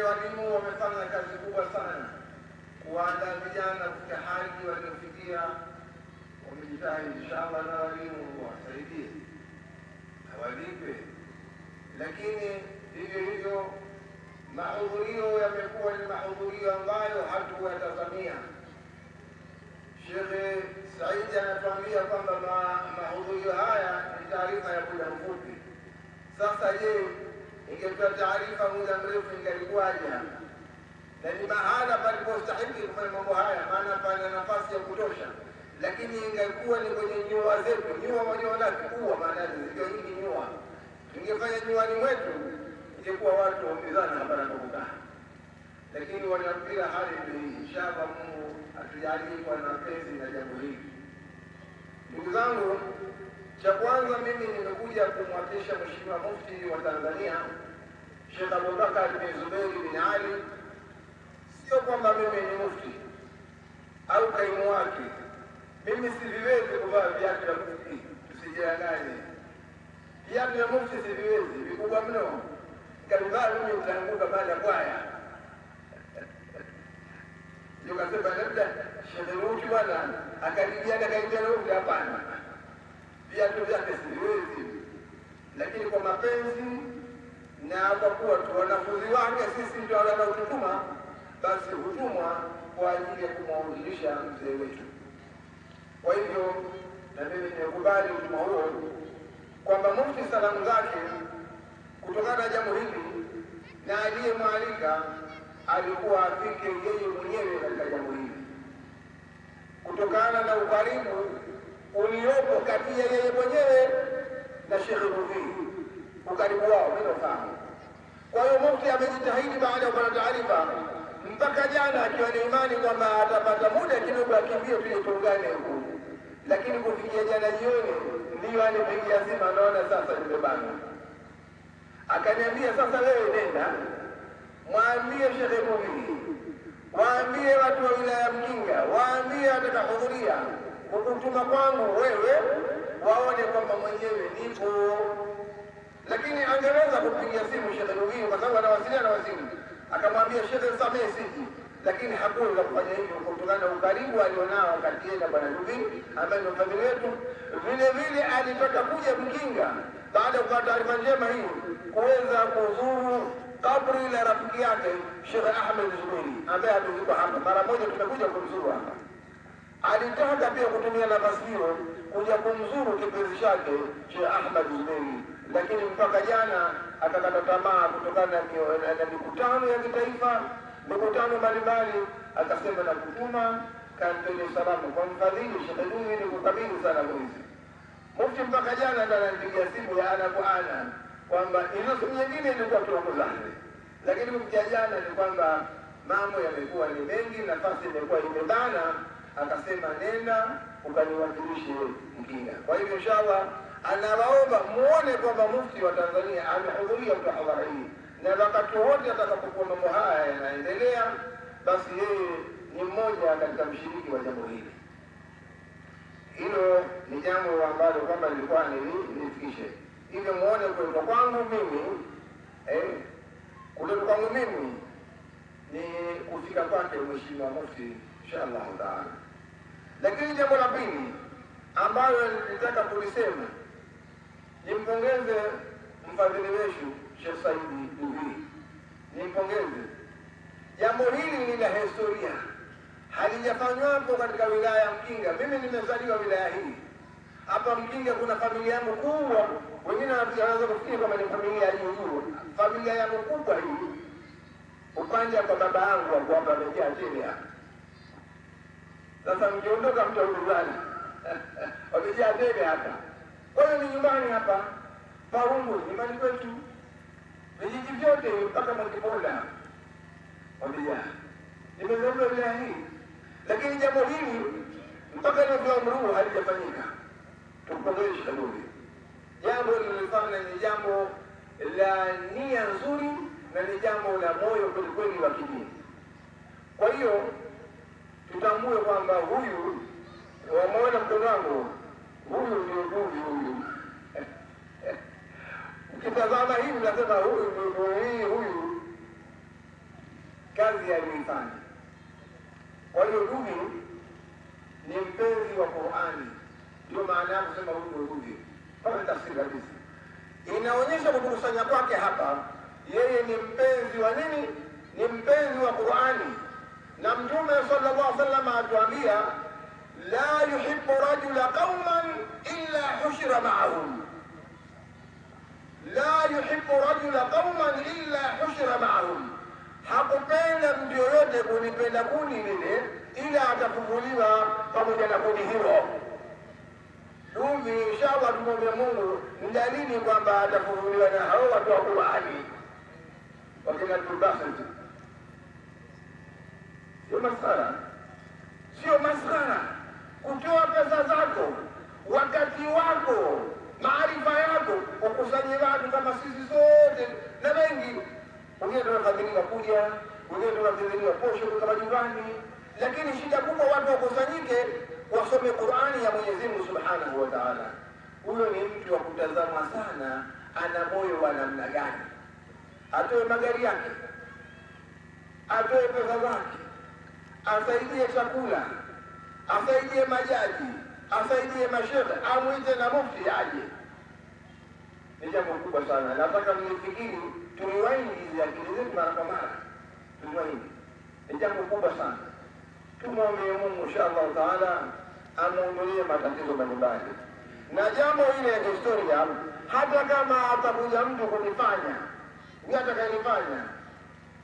Walimu wamefanya kazi kubwa sana kuandaa vijana kufika hali waliofikia, wamejitahidi. Inshallah na walimu wasaidie, hawalipe, lakini hivyo hivyo mahudhurio yamekuwa ni mahudhurio ambayo hatukuyatazamia. Sheikh Said anatuambia kwamba mahudhurio haya ni taarifa ya muda mfupi. Sasa je, ingetoa taarifa muda mrefu ingalikuwaje? Na ni mahala palipostahili kufanya mambo haya, maana pana nafasi ya kutosha, lakini ingekuwa ni kwenye nyua zetu. Nyua moja lake kuwa maana ndio nyingi nyua. Tungefanya nyuani mwetu ingekuwa watu waongezana hapa na kukaa, lakini wanampira hali ndio hii. Inshallah Mungu atujalie kwa mapenzi na jambo hili. Ndugu zangu, cha kwanza mimi nimekuja kumwakilisha Mheshimiwa Mufti wa Tanzania Sheikh Abubakar bin Zubair bin Ali. Sio kwamba mimi ni mufti au kaimu wake, mimi siviwezi kuvaa viatu vya mufti, tusijanganye. Viatu vya mufti siviwezi, vikubwa mno, kavivaa mimi utaanguka baada kwaya. Ndio kasema labda Sheikh Mufti bwana akaribia mufti, hapana, viatu vyake siviwezi, lakini kwa mapenzi na kwa kuwa tu wanafunzi wake sisi ndio wanaotutuma, basi hutumwa kwa ajili ya kumwakilisha mzee wetu. Kwa hivyo na mimi nimekubali utuma huo, kwamba Mufti salamu zake kutokana na jambo hili na aliyemwalika alikuwa afike yeye mwenyewe katika jambo hili, kutokana na ukaribu uliopo kati ya yeye mwenyewe na Sheikh Mufti, ukaribu wao mnaofahamu. Kwa hiyo Mufti amejitahidi baada ya kupata taarifa mpaka jana akiwa na imani kwamba atapata muda kidogo akimbie tuje tuungane huko, lakini kufikia jana jioni ndio anipigia simu, anaona sasa nimebana. Akaniambia sasa, wewe nenda mwambie Sheikh Mufti, waambie watu wa wilaya Mkinga, waambie atakahudhuria kukutuma kwangu wewe, waone kwamba mwenyewe nipo. Lakini angeweza kupigia simu Sheikh Mufti kwa sababu anawasiliana na waziri, akamwambia Sheikh Sameh siji, lakini hakuweza kufanya hivyo kutokana na ukaribu alionao kati yake na bwana Mufti ambaye ni familia yetu. Vile vile alitaka kuja Mkinga baada ya kupata taarifa njema hii kuweza kuzuru kaburi la rafiki yake Sheikh Ahmed Zubairi ambaye alizikwa hapa. Mara moja tumekuja kumzuru hapa. Alitaka pia kutumia nafasi hiyo kuja kumzuru kipenzi chake Sheikh Ahmed Zubairi, lakini mpaka jana akakata tamaa kutokana na mikutano ya kitaifa, mikutano mbalimbali. Akasema na kutuma kampeni salamu kwa mfadhili Sheikh Duni ni kukabidhi salamu hizi. Mufti mpaka jana ndo ananipigia simu ya ana kwa ana kwamba hizo simu nyingine ilikuwa tuongozane, lakini kufikia jana ni kwamba mambo yamekuwa ni mengi, nafasi imekuwa imebana. Akasema nenda ukaniwakilishe Mkinga. Kwa hivyo inshallah anawaomba muone kwamba Mufti wa Tanzania amehudhuria mtahadhara hii, na wakati wote atakapokuwa mambo haya yanaendelea, basi yeye ni mmoja katika mshiriki wa jambo hili. Hilo ni jambo ambalo kwamba nilikuwa nifikishe hivyo, muone kutoka kwangu mimi kutoka kwangu mimi ni kufika kwake Mheshimiwa Mufti inshallah taala. Lakini jambo la pili ambalo nilitaka kulisema, nimpongeze mfadhili wetu Sheikh Said Duvi, nimpongeze. Jambo hili ni la historia, halijafanywa hapo katika wilaya ya Mkinga. Mimi nimezaliwa wilaya hii hapa Mkinga, kuna familia yangu kubwa, wengine wanaweza kufikiri kama ni familia ya juu. Familia yangu kubwa hii upande kwa baba yangu hapa amejaa tele hapa. Sasa mkiondoka mtaulizana wamejaa tele hapa. Kwa hiyo ni nyumbani hapa Parungu, nyumbani kwetu, vijiji vyote mpaka Mwandipola wamejaa. Nimezaliwa wilaya hii, lakini jambo hili mpaka leo Mruhu halijafanyika. Tumpongeze Sheikh Duvi. Jambo lilifanya ni jambo la nia nzuri na ni jambo la moyo kweli wa kidini. utambue kwamba huyu, wameona mkono wangu, huyu ndio duvi huyu. Ukitazama hivi unasema huyu kazi aliyoifanya. Kwa hiyo duvi ni mpenzi wa Qur'ani, ndio maana ya kusema huyu duvi. Kwa tafsiri kabisa inaonyesha kukusanya kwake hapa, yeye ni mpenzi wa nini? Ni mpenzi wa Qur'ani. Na Mtume sallallahu alaihi wasallam atuambia, la yuhibbu rajula qauman illa hushira ma'ahum, la yuhibbu rajula qauman illa hushira ma'ahum, hakupenda mtu yoyote kunipenda kuni lile ila atafufuliwa pamoja na kuni hilo. Duvi inshallah tumwombe Mungu ni dalili kwamba atafufuliwa na hao watu wa Qur'ani wakina Abdulbasir. Sio maskhara, sio maskhara kutoa pesa zako, wakati wako, maarifa yako, ukusanye watu kama sisi sote na wengi. Wengine tunafadhiliwa kuja, wengine tunafadhiliwa posho kutoka nyumbani, lakini shida kubwa watu wakusanyike wasome Qur'ani ya Mwenyezi Mungu Subhanahu wa Ta'ala. Huyo ni mtu wa kutazama sana, ana moyo wa namna gani. Atoe magari yake, atoe pesa zake, asaidie chakula, asaidie majaji, asaidie mashehe, amwite na mufti aje. Ni jambo kubwa sana. Nataka mnifikiri, tuliwaini hizi akili zetu mara kwa mara, tuliwaini. Ni jambo kubwa sana. Tumwombe Mungu inshallah Taala amuondolee matatizo mbalimbali. Na jambo hili ya historia, hata kama atakuja mtu kunifanya, ni atakayenifanya,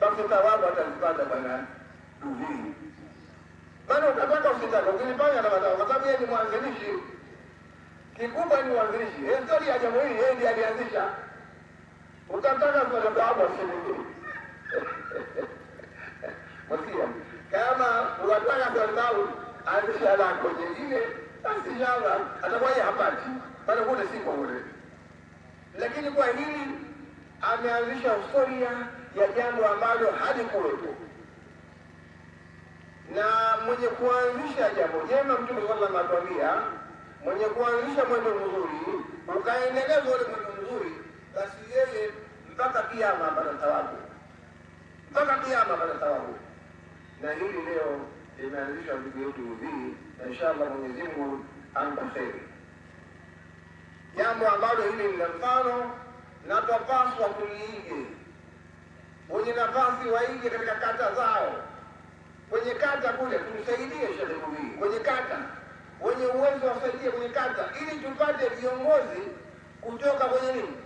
basi thawabu atazipata bwana duvi. Maana ukataka usitaka, ukinifanya na madhara, kwa sababu yeye ni mwanzilishi. Kikubwa ni mwanzilishi. Historia ya jambo hili yeye ndiye alianzisha. Ukataka kwa sababu asili. Msikia, kama unataka kwa sababu anzisha lako jingine, basi inshallah atakuwa hapati. Bali kuna siku ule. Lakini kwa hili ameanzisha historia ya jambo ambalo halikuwepo. Na mwenye kuanzisha jambo jema, Mtume sallallahu alaihi wasallam atuambia, mwenye kuanzisha mwendo mzuri, ukaendeleza ule mwendo mzuri, basi yeye mpaka kiyama apata thawabu. Mpaka kiyama apata thawabu. Na hili leo limeanzishwa ndugu yetu hivi, na inshallah Mwenyezi Mungu ampe kheri. Jambo ambalo hili ni mfano na tupaswa tuliige. Wenye nafasi waige katika kata zao. Kwenye kata kule tumsaidie shehe huyu. Kwenye kata wenye uwezo wasaidie kwenye kata, ili tupate viongozi kutoka kwenye nini?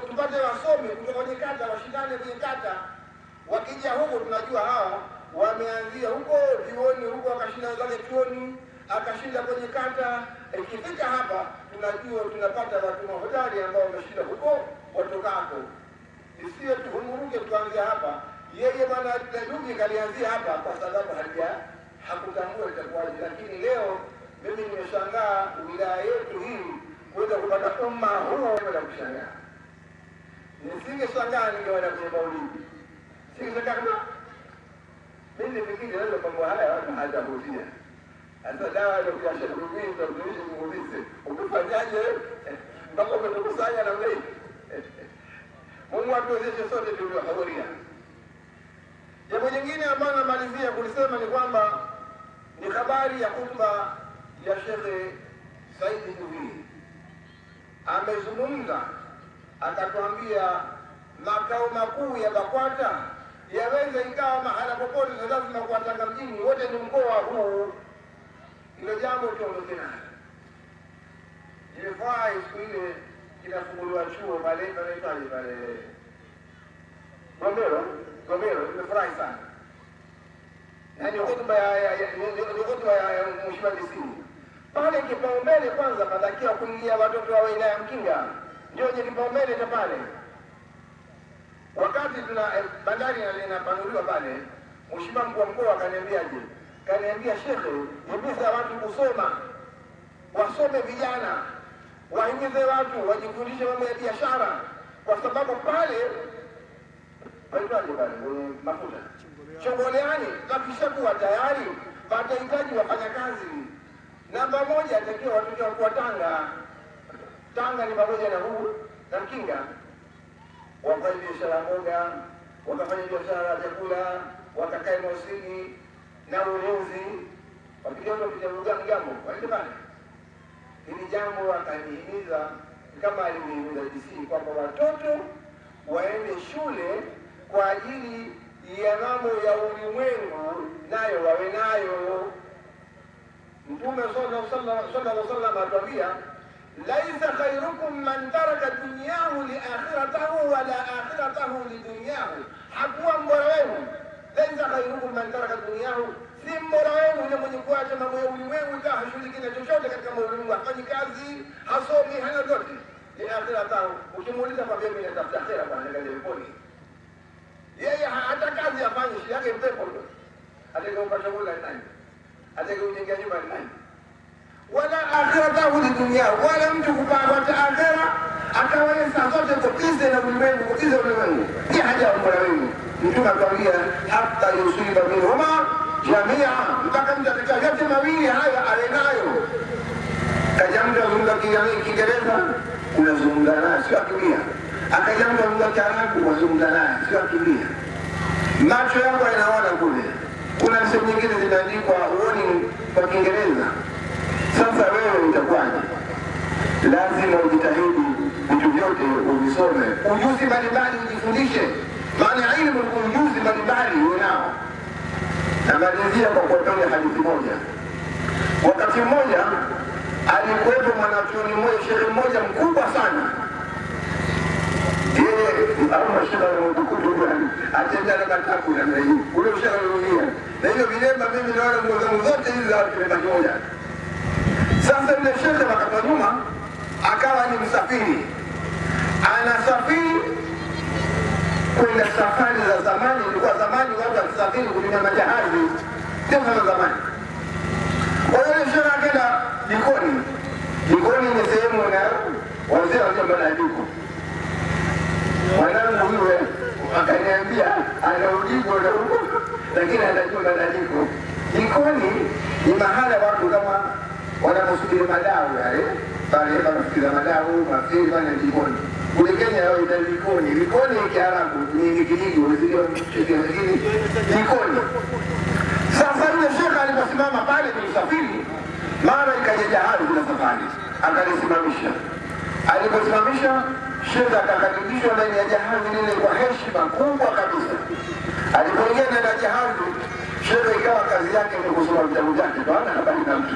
Tupate wasomi kutoka kwenye kata, washindane kwenye kata. Wakija huko tunajua hawa wameanzia huko vioni huko, akashinda zake chuoni, akashinda kwenye kata. Ikifika hapa tunajua tunapata watu mahodari ambao wameshinda huko watokako. Isiwe tuhumuruke tuanzia hapa. Yeye bwana Duvi kalianzia hapa kwa sababu hakutambua itakuwaje. Lakini leo mimi nimeshangaa wilaya yetu hii kuweza kupata umma huu wa kushangaa. Nisingeshangaa ningeona kwenye maulidi. Singeshangaa. Mimi nifikiri leo mambo haya watu hajahudia. Sasa dawa ndio kiasha kuingia ndio muulize. Umefanyaje? Mpaka umekusanya na mimi. Mungu atuwezeshe sote tuliohudhuria. Jambo jingine ambalo namalizia kulisema ni kwamba ni habari ya khutba ya Sheikh Said Duvi. Amezungumza akatuambia makao makuu ya BAKWATA yaweza ikawa mahala popote, na lazima kwa Tanga mjini wote ni mkoa huu. Hilo jambo tuondoke nalo. Ilifurahi siku ile kinafunguliwa chuo pale pale Gomero, nimefurahi sana. Na ni hotuba ya Mheshimiwa DC. Pale kipaumbele kwanza patakiwa kuingia watoto wa wilaya ya Mkinga. Ndio je kipaumbele cha pale. Wakati tuna bandari inapanuliwa pale, Mheshimiwa mkuu wa mkoa akaniambiaje? Kaniambia shekhe, himiza watu kusoma. Wasome vijana. Wahimize watu wajifundishe mambo ya biashara, kwa sababu pale mafuta Chongoleani wakishakuwa tayari watahitaji wafanya kazi. Namba moja, atakiwa watoto wa Tanga. Tanga ni pamoja na huu na Mkinga, wafanya biashara mboga, wakafanya biashara ya chakula, wakakae Mosini na Ulinzi, wakijiondoa kujaruga mgambo waende pale. Hili jambo akanihimiza kama alinihimiza DC kwamba watoto waende shule kwa ajili ya mambo ya ulimwengu, nayo wawe nayo. Mtume sallallahu alaihi wasallam atuambia, laisa khairukum man taraka dunyahu li akhiratahu wa la akhiratahu li dunyahu. Hakuwa mbora wenu, laisa khairukum man taraka dunyahu, si mbora wenu yule mwenye kuacha mambo ya ulimwengu hashughuliki na chochote katika mambo ya ulimwengu, hafanyi kazi, hasomi, hana lolote. Li akhiratahu, ukimuuliza kwa mimi natafuta akhira kwa nenda peponi. Yeye hata kazi afanye, shi yake pepo tu. Atakaopata chakula nani? Atakaojenga nyumba nani? Wala akhiratahu li dunya, wala mtu kupata akhira akawa saa zote kukize na ulimwengu, kukize ulimwengu. Hii haja ya Mola wenu. Mtume akwambia hata yusiba minhuma jamia, mpaka mtu atakayote mawili haya alenayo. Kaja mtu azungumza Kiingereza, unazungumza naye sio akimbia. Akaja mtu azungumza Kiarabu, wazungumza naye sio akimbia. Macho yako yanaona kule. Kuna sehemu nyingine zimeandikwa warning kwa Kiingereza. Sasa wewe utakuwaje? Lazima ujitahidi vitu vyote uvisome, ujuzi mbalimbali ujifundishe, maana elimu ni ujuzi mbalimbali unao. Namalizia kwa kuwatolea hadithi moja. Wakati mmoja alikuwepo mwanachuoni mmoja, shekhe mmoja mkubwa sana. Yeye au mashaka ya mtukufu atenda na katabu na hii ule ushauri na hiyo vilemba. Mimi naona nguo zote hizi za kilemba kimoja. Sasa yule shekhe wakati nyuma akawa ni msafiri, anasafiri kwenda safari za zamani. Ilikuwa zamani watu wakisafiri kutumia majahazi, sio kama zamani. Kwa hiyo yule shekhe akaenda jikoni. Jikoni ni sehemu na wazee wa mabadiliko. Mwanangu yule akaniambia ana ujibu na huko, lakini anajua mabadiliko. Jikoni ni mahala watu kama wanaposubiri madau yale, pale wanafikira madau, mafiri pale jikoni. Kule Kenya yao ita jikoni. Jikoni ni Kiarabu, ni kijiji, unasikia lakini jikoni. Sasa yule shekha aliposimama pale kumsafiri, mara ikaja jahazi kuna safari, akalisimamisha. Aliposimamisha, shekha akakaribishwa ndani ya jahazi lile kwa heshima kubwa kabisa. Alipoingia ndani ya jahazi, shekha ikawa kazi yake ni kusoma vitabu vyake, bwana habari na mtu.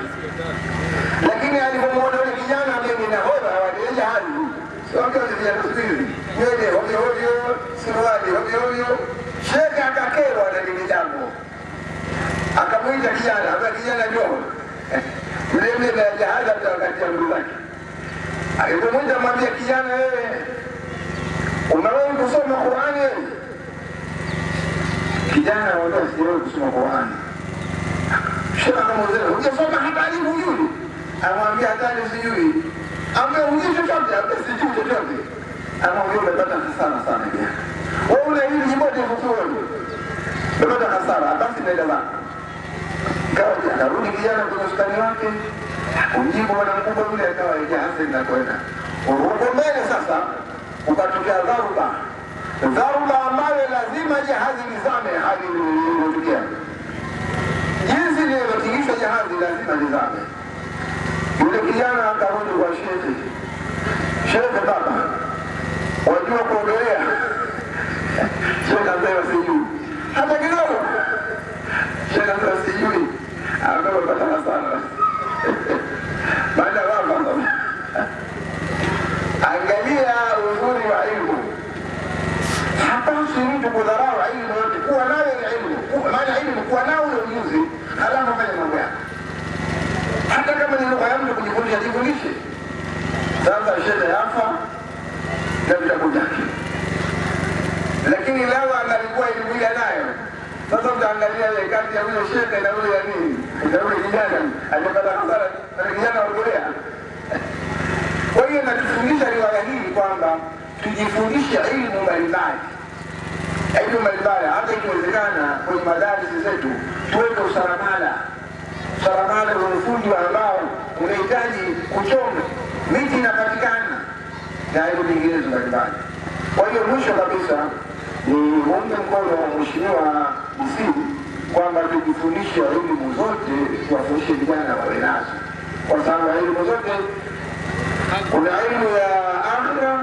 Lakini alipomwona yule kijana ambaye ni nahodha wa ile jahazi, sio kama vijana sisi, yeye ovyo ovyo, suruali ovyo ovyo, shekha akakerwa na lile jambo. Akamwita kijana, ambaye kijana njoo. Yule mwenye jahazi atakatia mguu wake. Alipomwita mwambie kijana, wewe unawahi kusoma Qur'ani? Kijana anaambia sijawahi kusoma Qur'ani. Shekha akamwambia, hujasoma hata alifu hujui? Amwambia hata alifu sijui. Amwambia hujui chochote? Amwambia sijui chochote. Amwambia umepata hasara sana kijana. Wewe una hili jimote kufuoni. Umepata hasara, basi nenda zako. Kaja akarudi kijana kwenye ustani wake, kumjibu bwana mkubwa yule, akawa jahazi linakwenda. Uruko mbele sasa, ukatokea dharuba. Dharuba ambayo lazima jahazi lizame hadi lilotokea. Jinsi lililotingishwa jahazi lazima lizame. Yule kijana akarudi kwa shekhe. Shekhe, baba, wajua kuogelea? Shekhe ambaye sijui hata kidogo. Shekhe ambaye sijui ambaye patana sana. Baada ya mambo, angalia uzuri wa ilmu. Hapaswi mtu kudharau ilmu yote, kuwa nayo ilmu. Maana ilmu kuwa nayo ujuzi, halafu fanya mambo yako. Hata kama ni lugha ya mtu kujifundisha, jifundishe. Sasa shekhe yafa na vitabu vyake. Lakini lao analikuwa elimu ile nayo. Sasa utaangalia ile kati ya yule shekhe na yule ya nini? Na yule kijana alipata hasara na kijana wagorea. Kwa hiyo natufundisha riwaya hii kwamba tujifundishe elimu mbalimbali. Elimu mbalimbali, hata ikiwezekana kwenye madarasa zetu tuweke usalamala. usaramana wa ufundi ambao unahitaji kuchonga miti, inapatikana na elimu nyinginezo mbalimbali. Kwa hiyo mwisho kabisa ni muunge mkono wa Mheshimiwa DC kwamba tujifundishe elimu zote, tuwafundishe vijana wawe nazo, kwa sababu elimu zote, kuna elimu ya akhira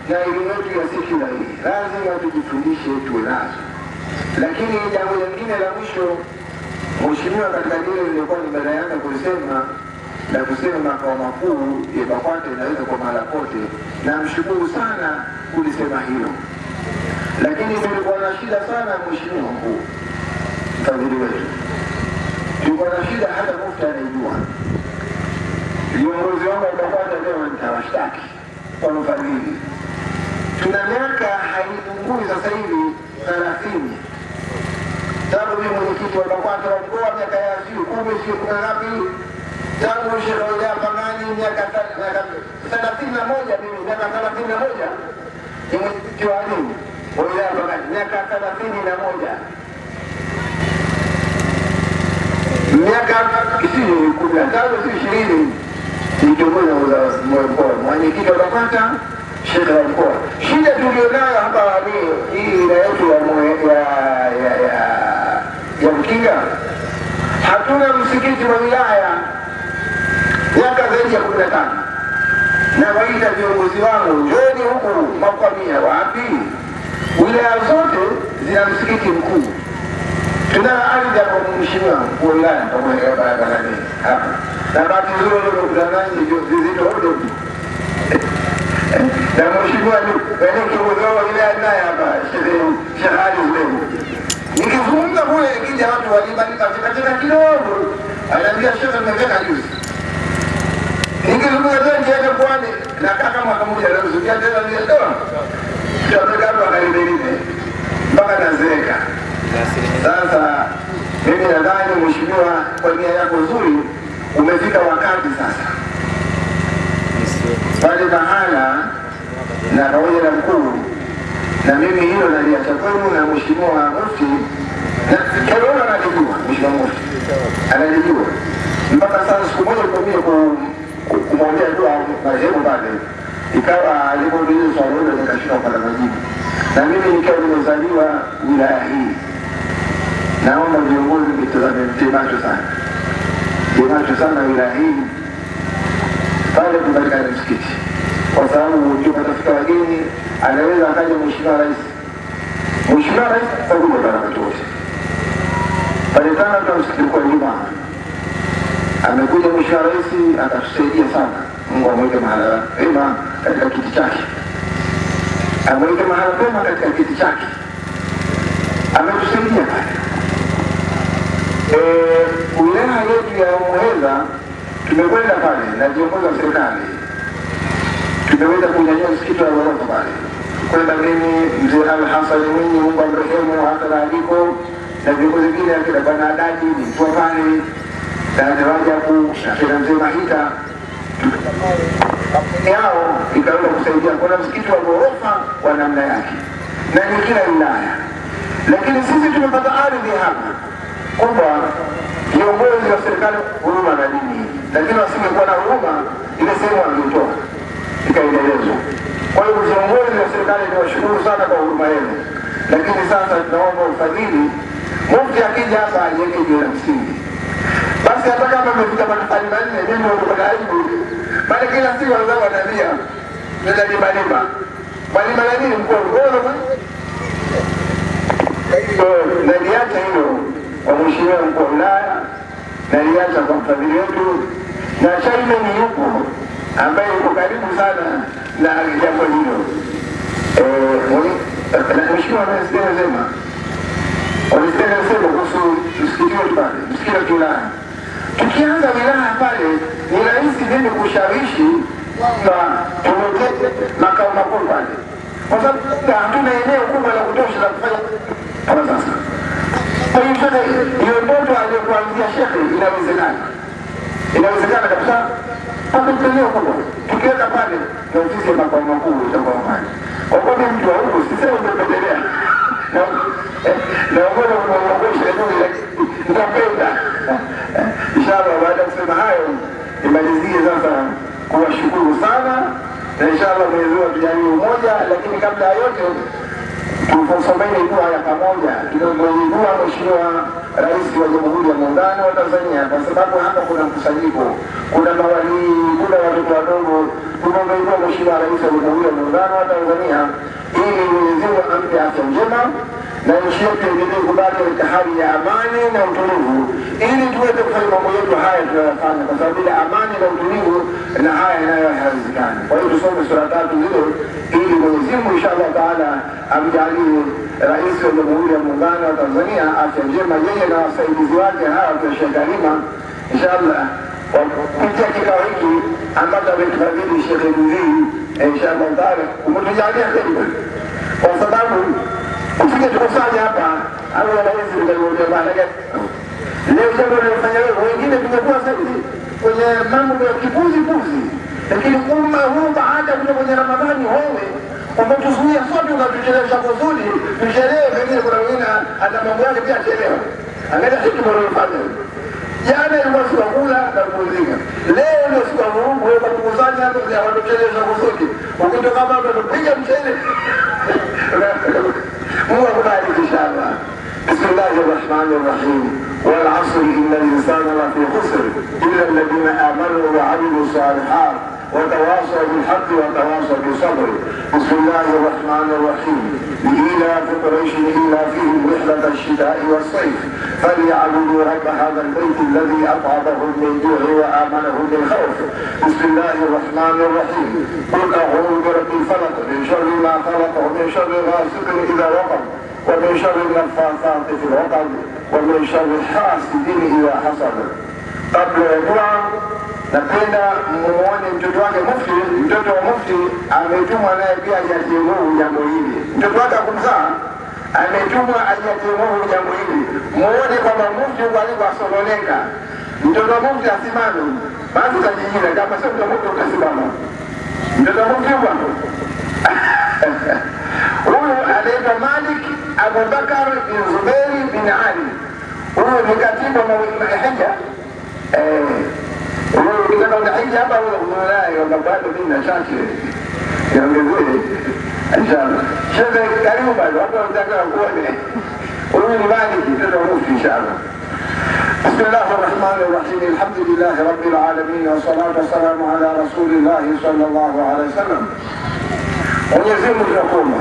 na elimu yetu ya sekula hii, lazima tujifundishe tuwe nazo. Lakini jambo lingine la mwisho, Mheshimiwa, katika lile lilikuwa nimeanza kusema na kusema makao makuu ya BAKWATA inaweza kwa mahala pote, na mshukuru sana kulisema hilo. Lakini tulikuwa na shida sana, Mheshimiwa Mkuu, mfadhili wetu, tulikuwa na shida, hata mufti anaijua. Viongozi wangu wa BAKWATA leo nitawashtaki kwa mfadhili. Tuna miaka haipungui sasa hivi 30 tangu mimi mwenyekiti wa BAKWATA wa mkoa, miaka ya 10 sio 10 ngapi, tangu Sheikh Wilaya Pangani miaka 31, mimi miaka 31 ni mwenyekiti wa elimu wa wilaya Pangani, miaka 31, miaka 15 si 20 niliongoza mkoa, mwenyekiti wa BAKWATA, Sheikh wa mkoa. Shida tulionayo hapa ni hii ile yetu ya Mkinga, hatuna msikiti wa wilaya miaka zaidi ya 15, na waita viongozi wangu, njooni huku Makwamia. Wapi? Wilaya zote zina msikiti mkuu. Tuna ardhi hapo, Mheshimiwa wa wilaya, pamoja barabarani hapa, na bahati nzuri ndio kudanganya vizito wote na Mheshimiwa ni kiongozi wa wilaya naye hapa, Sheikh Ali Zuberi. Nikizungumza kule, ikija watu walibadilika katika kidogo, anaambia Sheikh nimefika juzi. Nikizungumza tena nje kwani na kaka mwaka mmoja leo zukia tena ndio tutapeka hapa karibu mpaka nazeeka. Sasa mimi nadhani Mheshimiwa, kwa nia yako nzuri, umefika wakati sasa pale mahala na pamoja na mkuu, na mimi hilo naliacha kwenu na Mheshimiwa Mufti, na Karona analijua, Mheshimiwa Mufti analijua. Mpaka sasa siku moja nilipokuja kumwambia dua marehemu pale, ikawa alipouliza swali hilo nikashindwa kupata majibu, na mimi nikiwa nimezaliwa wilaya hii. Naomba viongozi mtemacho sana wilaya hii pale kupatikana msikiti, kwa sababu ukipatafika wageni anaweza akaja Mheshimiwa Rais. Mheshimiwa Rais atakuja wakati wote pale tena, kwa msikiti kwa Ijumaa amekuja Mheshimiwa Rais akatusaidia sana. Mungu amweke mahala pema katika kiti chake, amweke mahala pema katika kiti chake, ametusaidia pale. Wilaya yetu ya Muheza tumekwenda pale na viongozi wa serikali, tumeweza kunyanyua msikiti wa ghorofa pale, kwenda mimi, mzee Ali Hassan Mwinyi, Mungu amrehemu, hata aliko na viongozi wengine, akina Bwana Adaji ni mtu pale, na Rajabu na kina mzee Mahita yao ikaweza kusaidia. Kuna msikiti wa ghorofa wa namna yake na ni kila wilaya, lakini sisi tumepata ardhi hapa kubwa. Viongozi wa serikali huruma na dini, lakini wasingekuwa na huruma, ile sehemu wangetoa ikaendelezwa. Kwa hiyo viongozi wa serikali niwashukuru sana kwa huruma yenu, lakini sasa tunaomba ufadhili. Mufti akija hapa aliweke jiwe la msingi, basi hata kama amefika matofali manne, mimi ndio aibu, bali kila siku wazao wanabia nenda limalima malima na nini mkoa ngono. Naliacha hilo kwa Mheshimiwa mkuu wa wilaya, naliacha kwa mfadhili wetu, na Chaime ni yupo ambaye yuko karibu sana na jambo hilo. Mheshimiwa wanasema kuhusu msikiti wetu pale, msikiti wa wilaya. Tukianza wilaya pale, ni rahisi mimi kushawishi kwamba tuweke makao makuu pale, kwa sababu hatuna eneo kubwa la kutosha la kufanya kama sasa. Kwa hiyo sasa hiyo ndoto aliyokuanzia shekhe inawezekana kabisa. Kwa eneo kubwa tukiweka pale na ofisi ya makao makuu itakuwa pale. Kwa kweli mtu wa huko sisema umependelea na ngoja kuongosha ndio, lakini nitapenda inshallah kusema hayo, nimalizie sasa kuwashukuru sana, na inshallah Mwenyezi Mungu atujalie umoja. Lakini kabla ya yote tusomeni dua ya pamoja, tunaomba dua Mheshimiwa Rais wa Jamhuri ya Muungano wa Tanzania, kwa sababu hapa kuna mkusanyiko, kuna mawalii, kuna watoto wadogo. Tunaomba dua Mheshimiwa Rais wa Jamhuri ya Muungano wa Tanzania ili Mwenyezi Mungu ampe afya njema na nchi yetu iendelee kubaki katika hali ya amani na utulivu, ili tuweze kufanya mambo yetu haya tunayofanya, kwa sababu bila amani na utulivu na haya nayo hayawezekani. Kwa hiyo tusome sura 3 zile ili Mwenyezi Mungu inshallah taala amjalie Rais wa Jamhuri ya Muungano wa Tanzania afya njema, yeye na wasaidizi wake hawa kwa Sheikh Karima inshallah, kupitia kikao hiki ambacho ametufadhili Sheikh Mzee inshallah taala, umetujalia kheri, kwa sababu usije tukusanya hapa au wanaweza kuja bana leo jambo linafanya leo, wengine tumekuwa sasa kwenye mambo ya kipuzi, lakini umma huu baada ya kwenye Ramadhani wewe umetuzuia sote, ukatuchelewesha kusudi tuchelewe. Pengine kuna wengine hata mambo yake pia chelewa, angalia hiki wanafanya. Jana ilikuwa siku ya kula na kupumzika, leo ndio siku ya vurugu. Wewe kukusanya hapo ya watuchelewesha kusudi, ukitoka hapa tupiga mchele. Mungu akubariki inshallah. Bismillahir Rahmanir Rahim. Wal 'asri innal insana lafi khusr illa alladhina amanu wa 'amilus salihat wa tawasaw bil haqqi wa tawasaw bis sabr. Bismillahir Rahmanir Rahim. لإيلاف قريش إيلافهم رحلة الشتاء والصيف فليعبدوا رب هذا البيت الذي أطعمهم من جوع وآمنهم من خوف. بسم الله الرحمن الرحيم. قل أعوذ برب الفلق من شر ما خلق ومن شر غاسق إذا وقب ومن شر النفاثات في العقد ومن شر حاسد إذا حسد. قبل الدعاء napenda muone mtoto wake Mufti. Mtoto wa Mufti ametumwa naye pia ajatie nguvu jambo hili. Mtoto wake kumzaa ametumwa ajatie nguvu jambo hili. Muone kwamba Mufti alivyoasononeka. Mtoto wa Mufti asimame, basi utajijina. Kama sio mtoto wa Mufti utasimama. Mtoto wa Mufti bwana huyu anaitwa Malik Abubakar bin Zubairi bin Ali. Huyu ni katibu wa hija. Ukitaka utahiji hapa unaye wakapata mimi na chache niongezee inshallah. Sheikh karibu bado hapo, nataka kuone huyu ni Malik mtoto wa Mufti inshallah. Bismillahir Rahmanir Rahim. Alhamdulillahi Rabbil Alamin wa salatu wassalamu ala Rasulillah sallallahu alaihi wasallam. Mwenyezi Mungu tunakuomba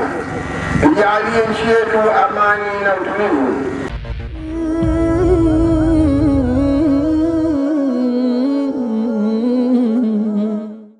ijalie nchi yetu amani na utulivu,